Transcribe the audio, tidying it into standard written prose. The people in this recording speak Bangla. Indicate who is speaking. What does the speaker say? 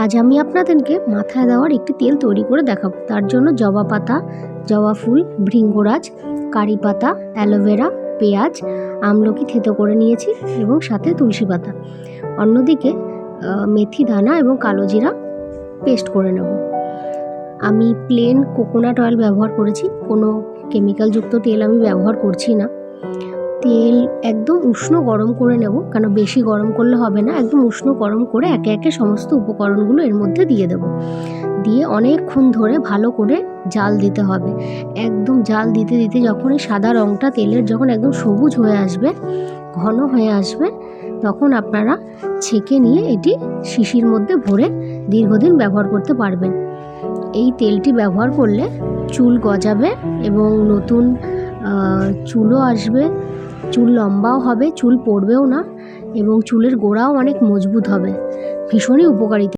Speaker 1: আজ আমি আপনাদেরকে মাথায় দেওয়ার একটি তেল তৈরি করে দেখাবো। তার জন্য জবা পাতা, জবা ফুল, ভৃঙ্গরাজ, কারি পাতা, অ্যালোভেরা, পেঁয়াজ, আমলকি থেতো করে নিয়েছি এবং সাথে তুলসী পাতা। অন্যদিকে মেথি দানা এবং কালো জিরা পেস্ট করে নেব। আমি প্লেন কোকোনাট অয়েল ব্যবহার করেছি, কোনো কেমিক্যালযুক্ত তেল আমি ব্যবহার করছি না। তেল একদম উষ্ণ গরম করে নেব, কারণ বেশি গরম করলে হবে না। একদম উষ্ণ গরম করে একে একে সমস্ত উপকরণগুলো এর মধ্যে দিয়ে দেব। দিয়ে অনেকক্ষণ ধরে ভালো করে জাল দিতে হবে। একদম জাল দিতে দিতে যখন এই সাদা রঙটা তেলের যখন একদম সবুজ হয়ে আসবে, ঘন হয়ে আসবে, তখন আপনারা ছেঁকে নিয়ে এটি শিশির মধ্যে ভরে দীর্ঘদিন ব্যবহার করতে পারবেন। এই তেলটি ব্যবহার করলে চুল গজাবে এবং নতুন চুলও আসবে, চুল লম্বাও হবে, চুল পড়বেও না এবং চুলের গোড়াও অনেক মজবুত হবে। ভীষণই উপকারিতা।